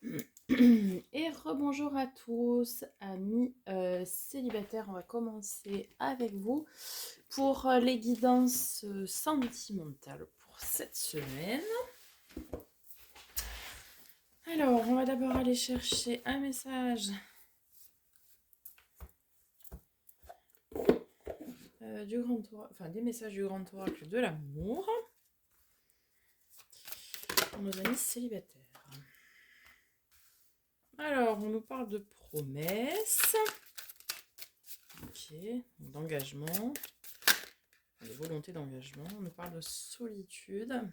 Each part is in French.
Et rebonjour à tous, amis célibataires. On va commencer avec vous pour les guidances sentimentales pour cette semaine. Alors, on va d'abord aller chercher un message du grand oracle, enfin des messages du grand oracle de l'amour pour nos amis célibataires. Alors, on nous parle de promesses, ok, d'engagement, de volonté d'engagement. On nous parle de solitude.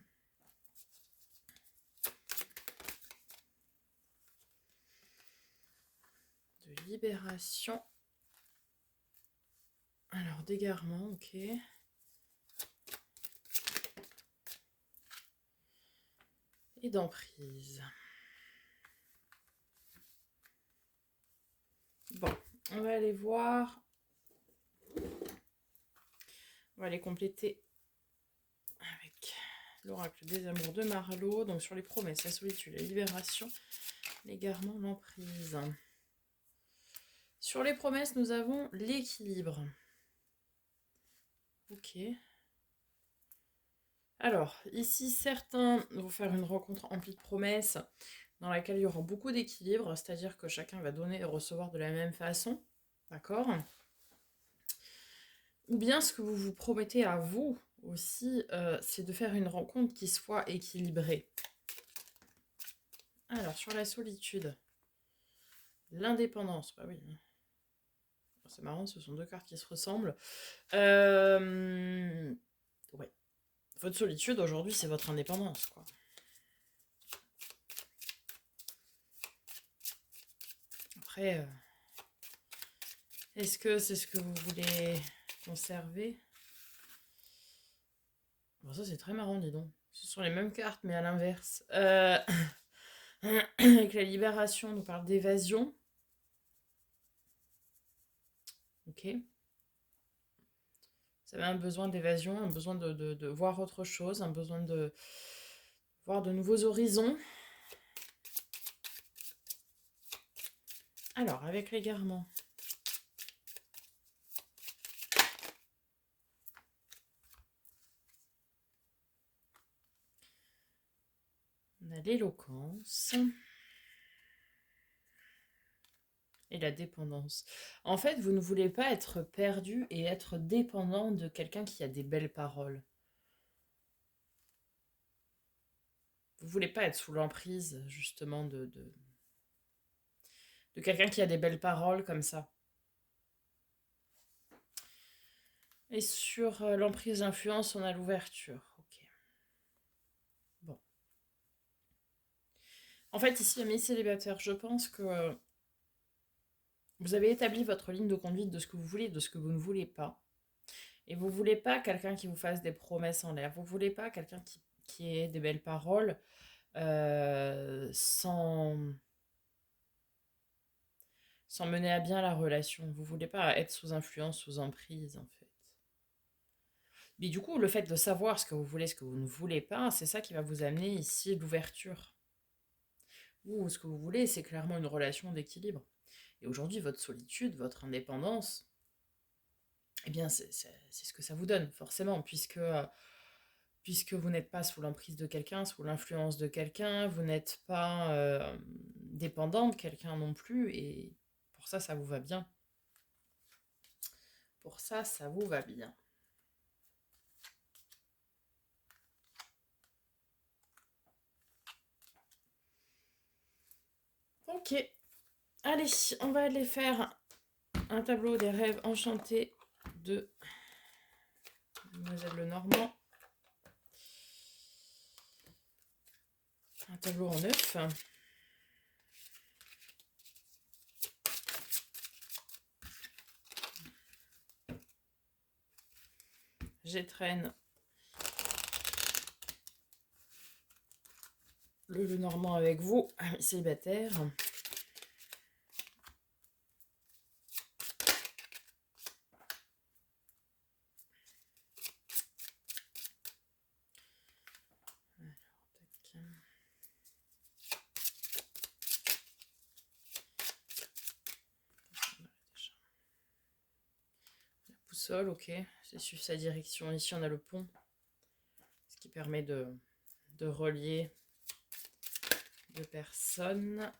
De libération. Alors, d'égarement, ok. Et d'emprise. Bon, on va aller voir. On va aller compléter avec l'oracle des amours de Marlowe. Donc, sur les promesses, la solitude, la libération, l'égarement, l'emprise. Sur les promesses, nous avons l'équilibre. Ok. Alors, ici, certains vont faire une rencontre emplie de promesses dans laquelle il y aura beaucoup d'équilibre, c'est-à-dire que chacun va donner et recevoir de la même façon. D'accord ? Ou bien ce que vous vous promettez à vous aussi, c'est de faire une rencontre qui soit équilibrée. Alors, sur la solitude, l'indépendance, bah oui. C'est marrant, ce sont deux cartes qui se ressemblent. Ouais. Votre solitude, aujourd'hui, c'est votre indépendance, quoi. Après, est-ce que c'est ce que vous voulez conserver? Bon, ça, c'est très marrant, dis donc. Ce sont les mêmes cartes, mais à l'inverse. Avec la libération, on nous parle d'évasion. Ok. Vous avez un besoin d'évasion, un besoin de voir autre chose, un besoin de voir de nouveaux horizons. Alors, avec l'égarement. On a l'éloquence. Et la dépendance. En fait, vous ne voulez pas être perdu et être dépendant de quelqu'un qui a des belles paroles. Vous voulez pas être sous l'emprise, justement, de quelqu'un qui a des belles paroles comme ça. Et sur l'emprise d'influence, on a l'ouverture. Ok. Bon. En fait, ici, amis célibataires, je pense que vous avez établi votre ligne de conduite de ce que vous voulez et de ce que vous ne voulez pas. Et vous voulez pas quelqu'un qui vous fasse des promesses en l'air. Vous voulez pas quelqu'un qui ait des belles paroles sans mener à bien la relation. Vous voulez pas être sous influence, sous emprise, en fait. Mais du coup, le fait de savoir ce que vous voulez, ce que vous ne voulez pas, c'est ça qui va vous amener ici l'ouverture. Ou ce que vous voulez, c'est clairement une relation d'équilibre. Et aujourd'hui, votre solitude, votre indépendance, eh bien, c'est ce que ça vous donne, forcément, puisque vous n'êtes pas sous l'emprise de quelqu'un, sous l'influence de quelqu'un, vous n'êtes pas dépendant de quelqu'un non plus, et pour ça, ça vous va bien. Pour ça, ça vous va bien. Ok, allez, on va aller faire un tableau des rêves enchantés de Mademoiselle Lenormand. Un tableau en neuf. J'étraîne le Lenormand avec vous, amis célibataires. seul, ok. C'est suivre sa direction. Ici, on a le pont, ce qui permet de relier deux personnes.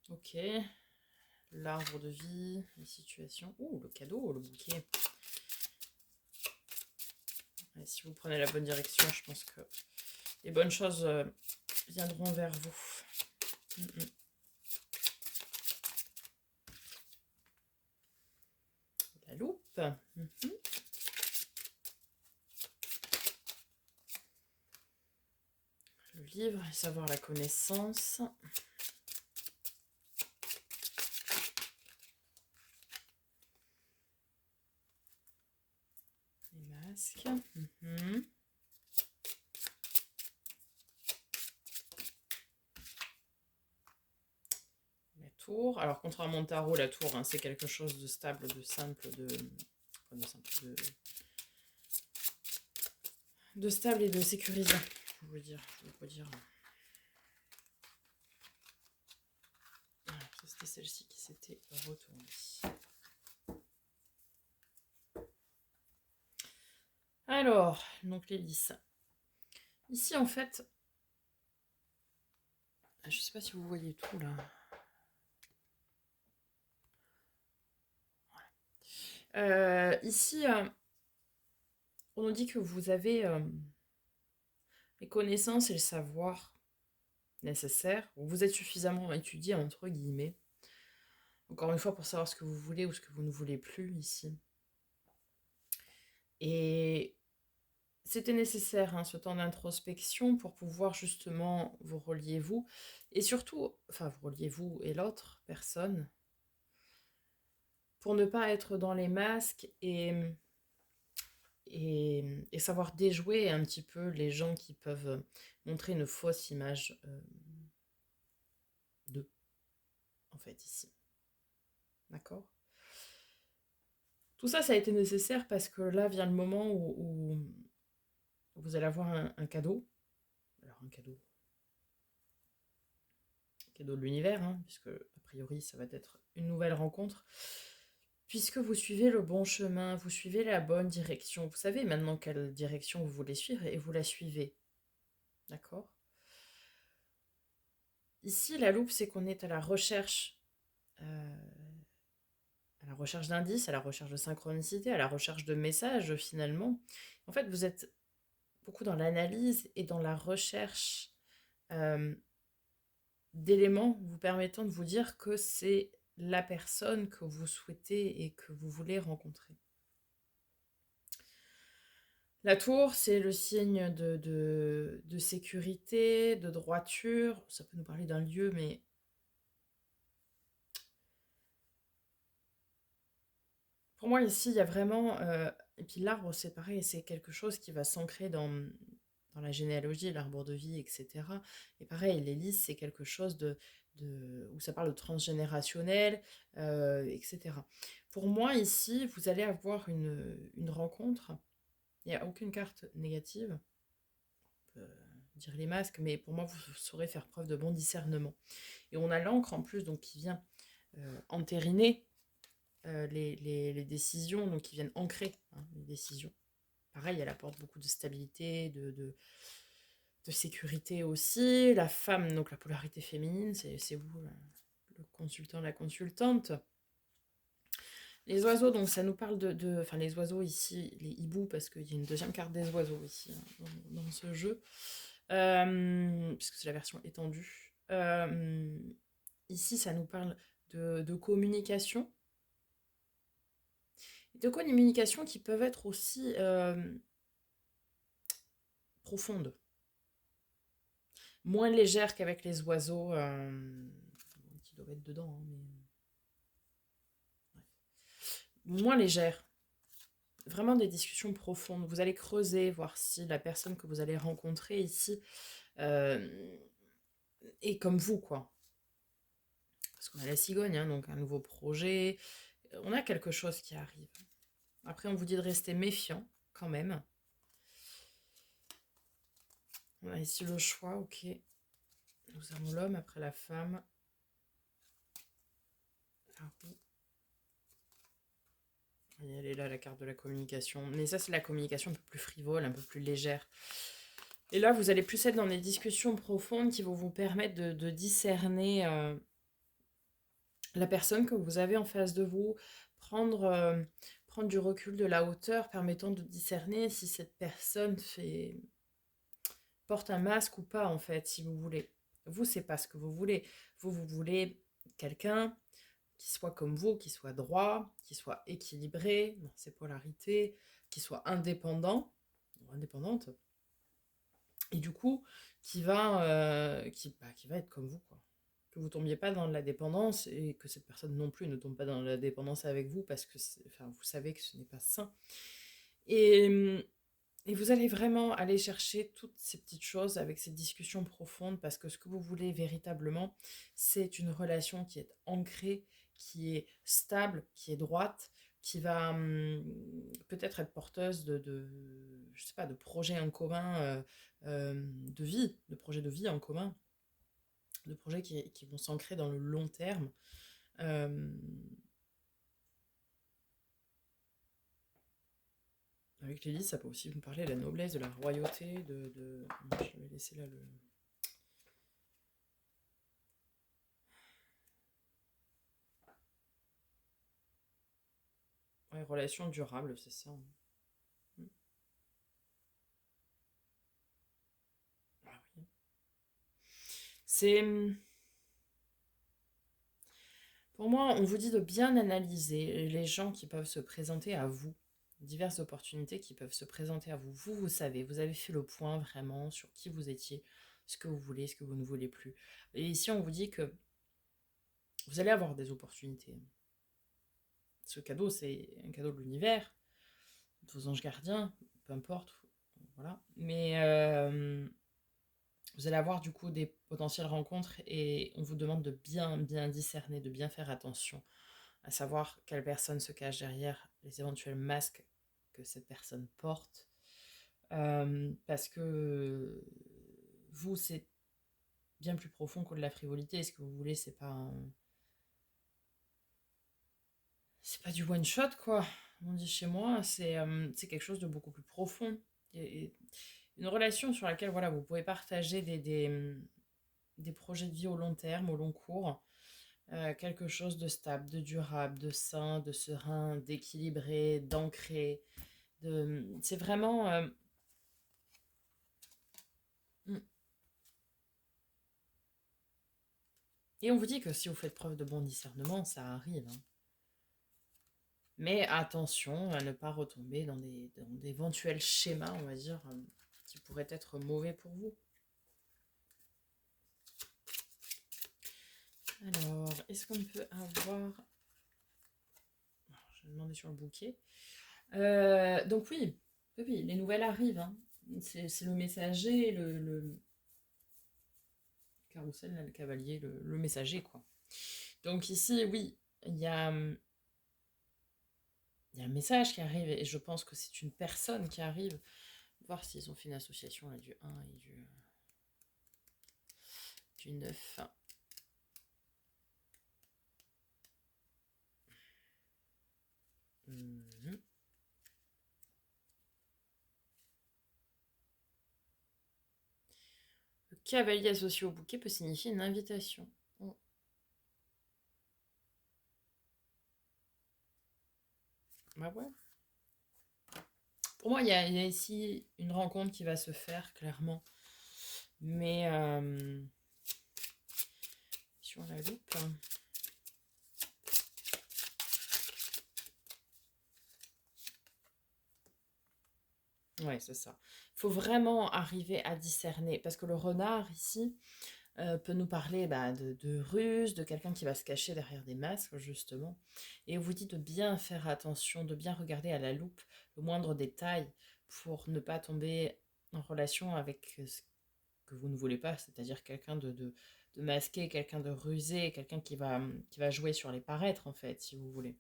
Ok. L'arbre de vie, les situations. Ouh, le cadeau, le bouquet. Et si vous prenez la bonne direction, je pense que les bonnes choses viendront vers vous. La loupe. Le livre, savoir la connaissance. Les masques. La tour. Alors, contrairement au tarot, la tour, hein, c'est quelque chose de stable, de simple, de stable et de sécurisant. Je veux dire. Voilà, c'était celle-ci qui s'était retournée. Alors, donc l'hélice. Ici, en fait, je ne sais pas si vous voyez tout là. Voilà. Ici, on nous dit que vous avez les connaissances et le savoir nécessaires. Vous êtes suffisamment étudié, entre guillemets. Encore une fois, pour savoir ce que vous voulez ou ce que vous ne voulez plus ici. Et c'était nécessaire, hein, ce temps d'introspection pour pouvoir justement vous relier vous. Et surtout, enfin, vous relier vous et l'autre personne. Pour ne pas être dans les masques et savoir déjouer un petit peu les gens qui peuvent montrer une fausse image d'eux, en fait, ici. D'accord ? Tout ça, ça a été nécessaire parce que là vient le moment où vous allez avoir un cadeau. Alors, un cadeau de l'univers, hein, puisque, a priori, ça va être une nouvelle rencontre. Puisque vous suivez le bon chemin, vous suivez la bonne direction. Vous savez maintenant quelle direction vous voulez suivre et vous la suivez. D'accord ? Ici, la loupe, c'est qu'on est à la recherche d'indices, à la recherche de synchronicité, à la recherche de messages, finalement. En fait, vous êtes beaucoup dans l'analyse et dans la recherche d'éléments vous permettant de vous dire que c'est la personne que vous souhaitez et que vous voulez rencontrer. La tour, c'est le signe de sécurité, de droiture. Ça peut nous parler d'un lieu, mais pour moi, ici, il y a vraiment... et puis l'arbre, c'est pareil, c'est quelque chose qui va s'ancrer dans la généalogie, l'arbre de vie, etc. Et pareil, l'hélice, c'est quelque chose où ça parle de transgénérationnel, etc. Pour moi, ici, vous allez avoir une rencontre. Il n'y a aucune carte négative. On peut dire les masques, mais pour moi, vous saurez faire preuve de bon discernement. Et on a l'encre, en plus, donc qui vient entériner les décisions, donc qui viennent ancrer les décisions. Pareil, elle apporte beaucoup de stabilité, de sécurité aussi. La femme, donc la polarité féminine, c'est vous, le consultant, la consultante. Les oiseaux, donc ça nous parle enfin les oiseaux ici, les hiboux, parce qu'il y a une deuxième carte des oiseaux ici, hein, dans ce jeu, puisque c'est la version étendue. Ici, ça nous parle de communication. De communication qui peuvent être aussi profondes. Moins légères qu'avec les oiseaux, qui doivent être dedans, hein, mais... moins légères. Vraiment des discussions profondes. Vous allez creuser, voir si la personne que vous allez rencontrer ici est comme vous, quoi. Parce qu'on a la cigogne, hein, donc un nouveau projet. On a quelque chose qui arrive. Après, on vous dit de rester méfiant, quand même. On a ici le choix, ok. Nous avons l'homme après la femme. Carreau. Et elle est là, la carte de la communication. Mais ça, c'est la communication un peu plus frivole, un peu plus légère. Et là, vous allez plus être dans des discussions profondes qui vont vous permettre de discerner la personne que vous avez en face de vous, prendre du recul, de la hauteur, permettant de discerner si cette personne porte un masque ou pas, en fait, si vous voulez. Vous, c'est pas ce que vous voulez. Vous voulez quelqu'un qui soit comme vous, qui soit droit, qui soit équilibré dans ses polarités, qui soit indépendant ou indépendante, et du coup, qui va être comme vous, quoi. Que vous tombiez pas dans la dépendance et que cette personne non plus ne tombe pas dans la dépendance avec vous parce que enfin, vous savez que ce n'est pas sain. Et, et vous allez vraiment aller chercher toutes ces petites choses avec ces discussions profondes parce que ce que vous voulez véritablement, c'est une relation qui est ancrée, qui est stable, qui est droite, qui va peut-être être porteuse je sais pas, de projets en commun, de vie, de projets de vie en commun, de projets qui vont s'ancrer dans le long terme. Euh, Avec l'hélice, ça peut aussi vous parler de la noblesse, de la royauté, je vais laisser là le... Ouais, relation durable, c'est ça. Ah oui. C'est... Pour moi, on vous dit de bien analyser les gens qui peuvent se présenter à vous, diverses opportunités qui peuvent se présenter à vous. Vous savez, vous avez fait le point vraiment sur qui vous étiez, ce que vous voulez, ce que vous ne voulez plus. Et ici, on vous dit que vous allez avoir des opportunités. Ce cadeau, c'est un cadeau de l'univers, de vos anges gardiens, peu importe, voilà. Mais vous allez avoir du coup des potentielles rencontres et on vous demande de bien discerner, de bien faire attention à savoir quelle personne se cache derrière les éventuels masques que cette personne porte. Parce que vous, c'est bien plus profond que de la frivolité. Ce que vous voulez, c'est pas du one shot, quoi. On dit chez moi, c'est quelque chose de beaucoup plus profond. Et une relation sur laquelle voilà, vous pouvez partager des projets de vie au long terme, au long cours. Quelque chose de stable, de durable, de sain, de serein, d'équilibré, d'ancré. C'est vraiment... mm. Et on vous dit que si vous faites preuve de bon discernement, ça arrive, hein. Mais attention à ne pas retomber dans d'éventuels schémas, on va dire, qui pourraient être mauvais pour vous. Alors, est-ce qu'on peut avoir... Je vais demander sur le bouquet. Donc oui, les nouvelles arrivent, hein. C'est le messager, le carrousel, là, le cavalier, le messager, quoi. Donc ici, oui, il y a un message qui arrive et je pense que c'est une personne qui arrive. Voir s'ils ont fait une association là, du 1 et du 9. Mhm. Le cavalier associé au bouquet peut signifier une invitation. Oh. Bah ouais. Pour moi, il y a ici une rencontre qui va se faire, clairement. Mais sur la loupe. Ouais, c'est ça. Il faut vraiment arriver à discerner. Parce que le renard, ici, peut nous parler de ruse, de quelqu'un qui va se cacher derrière des masques, justement. Et on vous dit de bien faire attention, de bien regarder à la loupe le moindre détail pour ne pas tomber en relation avec ce que vous ne voulez pas, c'est-à-dire quelqu'un de masqué, quelqu'un de rusé, quelqu'un qui va jouer sur les paraîtres, en fait, si vous voulez.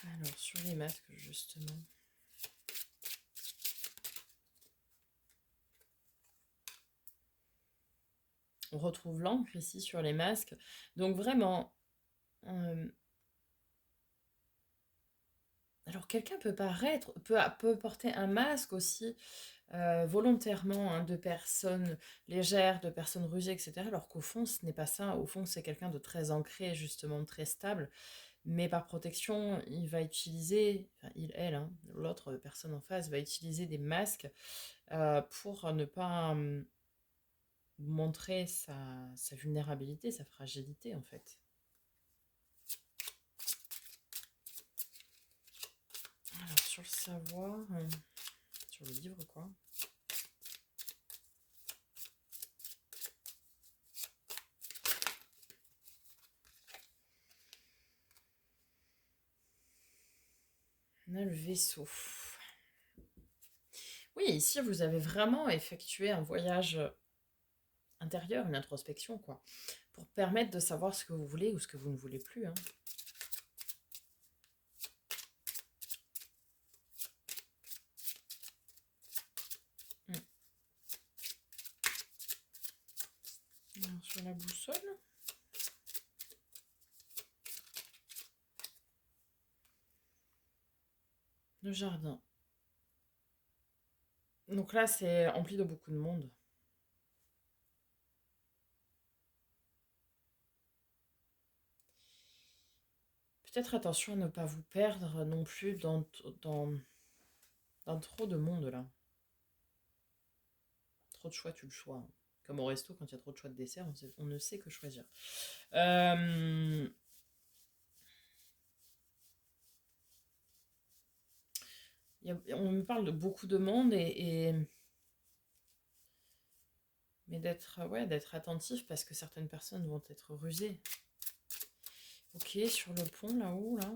Alors, sur les masques, justement. On retrouve l'encre ici sur les masques. Donc vraiment, euh, alors quelqu'un peut porter un masque aussi volontairement, hein, de personnes légères, de personnes rusées, etc. Alors qu'au fond, ce n'est pas ça. Au fond, c'est quelqu'un de très ancré, justement, de très stable. Mais par protection, il va utiliser, enfin il, elle, hein, l'autre personne en face va utiliser des masques pour ne pas montrer sa vulnérabilité, sa fragilité, en fait. Alors, sur le savoir, sur le livre, quoi. On a le vaisseau. Oui, ici, vous avez vraiment effectué un voyage intérieur, une introspection, quoi, pour permettre de savoir ce que vous voulez ou ce que vous ne voulez plus, hein. Mm. Alors, sur la boussole, le jardin. Donc là, c'est rempli de beaucoup de monde. Peut-être attention à ne pas vous perdre non plus dans trop de monde, là. Trop de choix, tu le choix, hein. Comme au resto, quand il y a trop de choix de dessert, on ne sait que choisir. Euh, on me parle de beaucoup de monde mais d'être attentif parce que certaines personnes vont être rusées. Ok, sur le pont là-haut, là.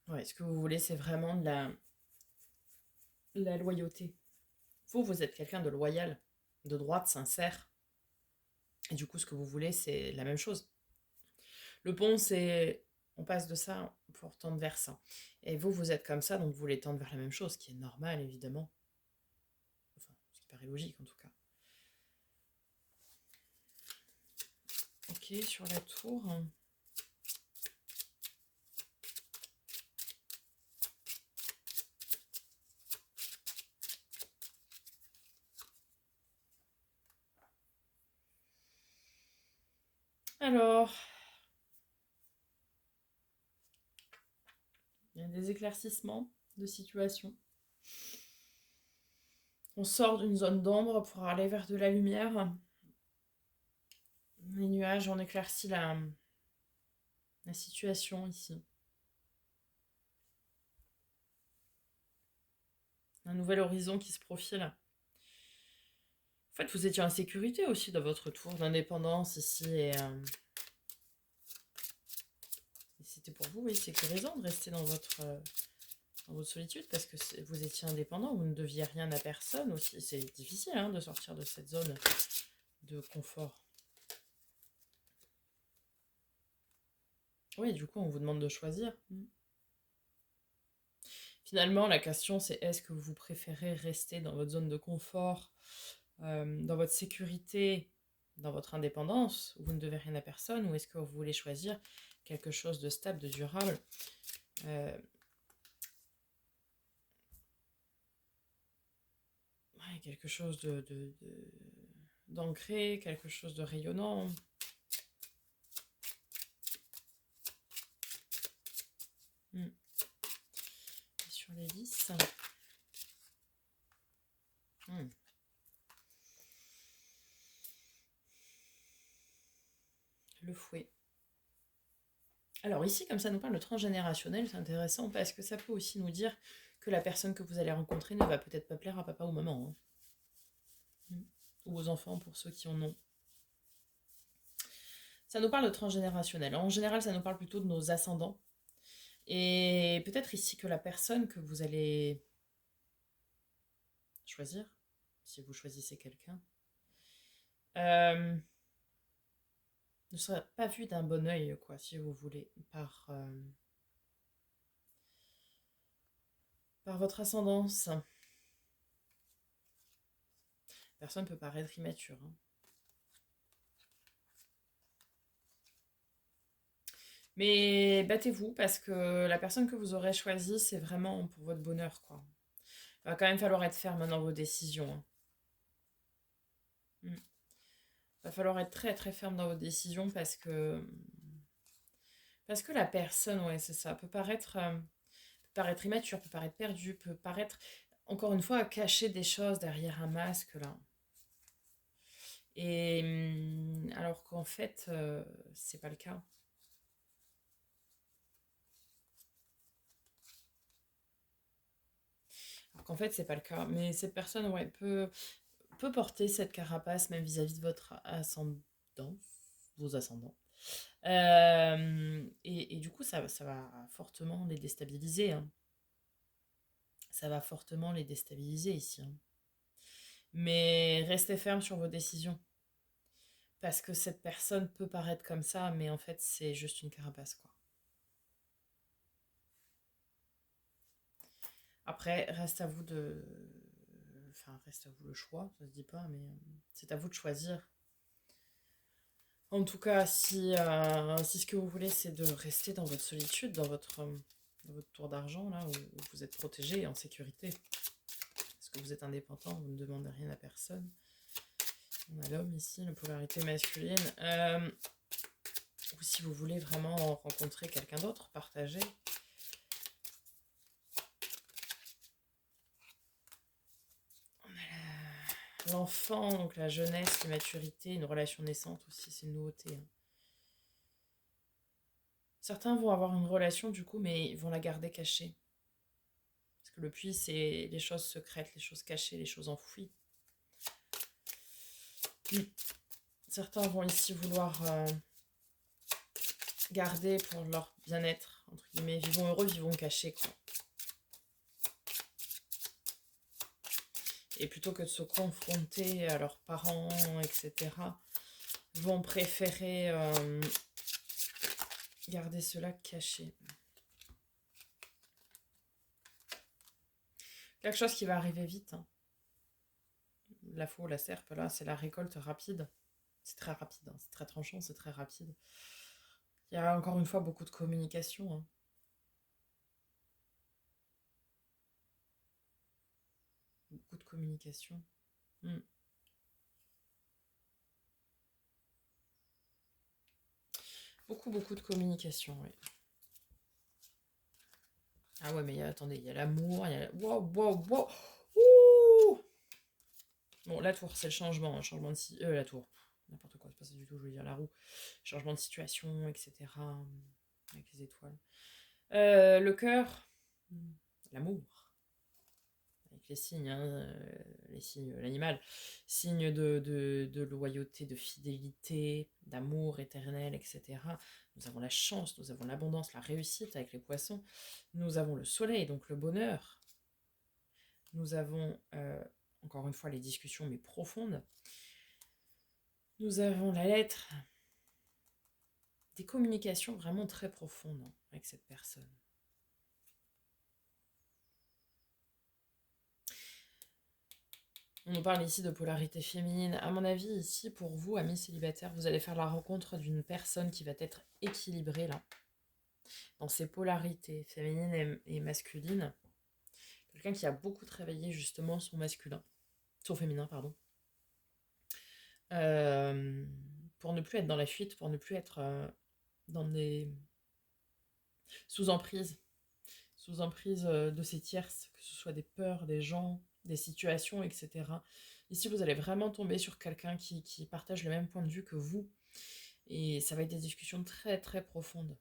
Ouais, ce que vous voulez, c'est vraiment de la loyauté. Vous êtes quelqu'un de loyal, de droite, sincère. Et du coup, ce que vous voulez, c'est la même chose. Le pont, c'est... On passe de ça pour tendre vers ça. Et vous êtes comme ça, donc vous voulez tendre vers la même chose, ce qui est normal, évidemment. Enfin, ce qui paraît logique, en tout cas. Ok, sur la tour. Alors, il y a des éclaircissements de situation. On sort d'une zone d'ombre pour aller vers de la lumière. Les nuages ont éclairci la situation ici. Un nouvel horizon qui se profile. En fait, vous étiez en sécurité aussi dans votre tour d'indépendance ici. Et c'était pour vous, oui, sécurisant de rester dans votre solitude parce que vous étiez indépendant, vous ne deviez rien à personne aussi. C'est difficile, hein, de sortir de cette zone de confort. Oui, du coup, on vous demande de choisir. Finalement, la question, c'est est-ce que vous préférez rester dans votre zone de confort, dans votre sécurité, dans votre indépendance, où vous ne devez rien à personne, ou est-ce que vous voulez choisir quelque chose de stable, de durable, quelque chose d'ancré, quelque chose de rayonnant. Sur les vis. Le fouet. Alors ici, comme ça nous parle de transgénérationnel, c'est intéressant parce que ça peut aussi nous dire que la personne que vous allez rencontrer ne va peut-être pas plaire à papa ou maman, hein. Ou aux enfants pour ceux qui en ont. Ça nous parle de transgénérationnel. En général, ça nous parle plutôt de nos ascendants. Et peut-être ici que la personne que vous allez choisir, si vous choisissez quelqu'un, euh, ne sera pas vu d'un bon œil, quoi, si vous voulez, par votre ascendance. Personne peut paraître immature, hein. Mais battez-vous parce que la personne que vous aurez choisie, c'est vraiment pour votre bonheur, quoi. Il va quand même falloir être ferme dans vos décisions, hein. Mm. Va falloir être très très ferme dans vos décisions parce que la personne, ouais, c'est ça, peut paraître immature, peut paraître perdue, peut paraître encore une fois cacher des choses derrière un masque là. Et alors qu'en fait, c'est pas le cas. Alors qu'en fait, c'est pas le cas. Mais cette personne, ouais, peut porter cette carapace même vis-à-vis de votre ascendant, vos ascendants. Et du coup, ça va fortement les déstabiliser, hein. Ça va fortement les déstabiliser ici, hein. Mais restez ferme sur vos décisions. Parce que cette personne peut paraître comme ça, mais en fait, c'est juste une carapace, quoi. Après, reste à vous le choix, ça se dit pas, mais c'est à vous de choisir. En tout cas, si ce que vous voulez, c'est de rester dans votre solitude, dans votre tour d'argent, là, où vous êtes protégé et en sécurité, parce que vous êtes indépendant, vous ne demandez rien à personne. On a l'homme ici, la polarité masculine. Ou si vous voulez vraiment rencontrer quelqu'un d'autre, partager. L'enfant, donc la jeunesse, l'immaturité, une relation naissante aussi, c'est une nouveauté, hein. Certains vont avoir une relation du coup, mais ils vont la garder cachée. Parce que le puits, c'est les choses secrètes, les choses cachées, les choses enfouies. Mm. Certains vont ici vouloir garder pour leur bien-être, entre guillemets. Vivons heureux, vivons cachés, quoi. Et plutôt que de se confronter à leurs parents, etc., vont préférer garder cela caché. Quelque chose qui va arriver vite, hein. La faux, la serpe, là, c'est la récolte rapide. C'est très rapide, hein. C'est très tranchant, c'est très rapide. Il y a encore une fois beaucoup de communication, hein. Beaucoup de communication. Mm. Beaucoup, beaucoup de communication, oui. Ah ouais, mais attendez, il y a l'amour, il y a... Wow, wow, wow. Ouh. Bon, la tour, c'est le changement, un changement de... la tour, n'importe quoi, c'est pas ça du tout, je veux dire la roue. Changement de situation, etc. Avec les étoiles. Le cœur, l'amour. Avec les signes, hein, les signes, l'animal. Signes de loyauté, de fidélité, d'amour éternel, etc. Nous avons la chance, nous avons l'abondance, la réussite avec les poissons. Nous avons le soleil, donc le bonheur. Nous avons, encore une fois, les discussions, mais profondes. Nous avons la lettre. Des communications vraiment très profondes, hein, avec cette personne. On nous parle ici de polarité féminine. À mon avis, ici, pour vous, amis célibataires, vous allez faire la rencontre d'une personne qui va être équilibrée, là, dans ses polarités féminines et masculines. Quelqu'un qui a beaucoup travaillé, justement, son féminin, pardon. Pour ne plus être dans la fuite, pour ne plus être dans des... sous emprise. Sous emprise de ces tierces, que ce soit des peurs, des gens, des situations, etc. Ici, vous allez vraiment tomber sur quelqu'un qui partage le même point de vue que vous. Et ça va être des discussions très très profondes.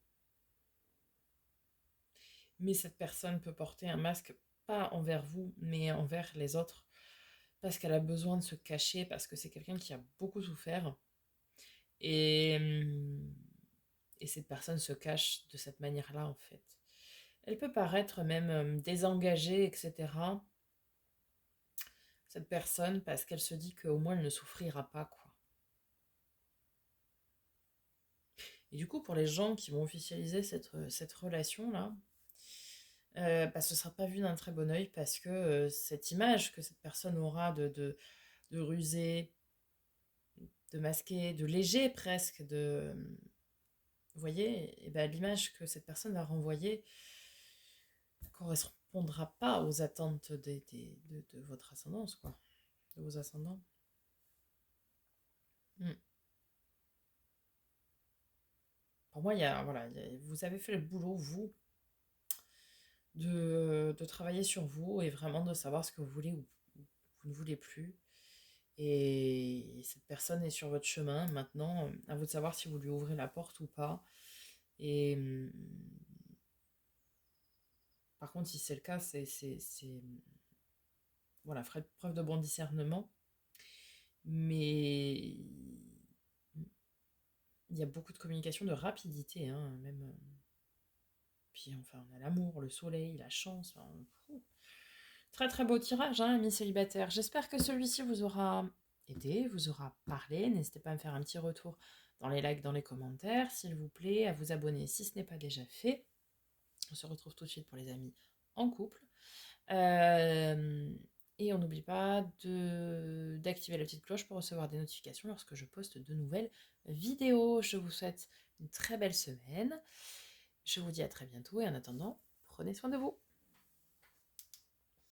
Mais cette personne peut porter un masque, pas envers vous, mais envers les autres. Parce qu'elle a besoin de se cacher, parce que c'est quelqu'un qui a beaucoup souffert. Et, et cette personne se cache de cette manière-là, en fait. Elle peut paraître même désengagée, etc. Cette personne, parce qu'elle se dit qu'au moins elle ne souffrira pas, quoi. Et du coup, pour les gens qui vont officialiser cette relation-là, bah, ce ne sera pas vu d'un très bon œil parce que cette image que cette personne aura de rusé, de masqué, de léger presque, vous voyez, et ben, l'image que cette personne va renvoyer ne correspondra pas aux attentes de votre ascendance, quoi, de vos ascendants. Mm. Pour moi, voilà, vous avez fait le boulot, vous, de travailler sur vous et vraiment de savoir ce que vous voulez ou vous ne voulez plus. Et cette personne est sur votre chemin. Maintenant, à vous de savoir si vous lui ouvrez la porte ou pas. Et par contre, si c'est le cas, voilà, ferez preuve de bon discernement. Mais il y a beaucoup de communication, de rapidité, hein, même. Puis enfin, on a l'amour, le soleil, la chance. Enfin, très très beau tirage, hein, amis célibataires. J'espère que celui-ci vous aura aidé, vous aura parlé. N'hésitez pas à me faire un petit retour dans les likes, dans les commentaires, s'il vous plaît, à vous abonner si ce n'est pas déjà fait. On se retrouve tout de suite pour les amis en couple. Et on n'oublie pas d'activer la petite cloche pour recevoir des notifications lorsque je poste de nouvelles vidéos. Je vous souhaite une très belle semaine. Je vous dis à très bientôt et en attendant, prenez soin de vous.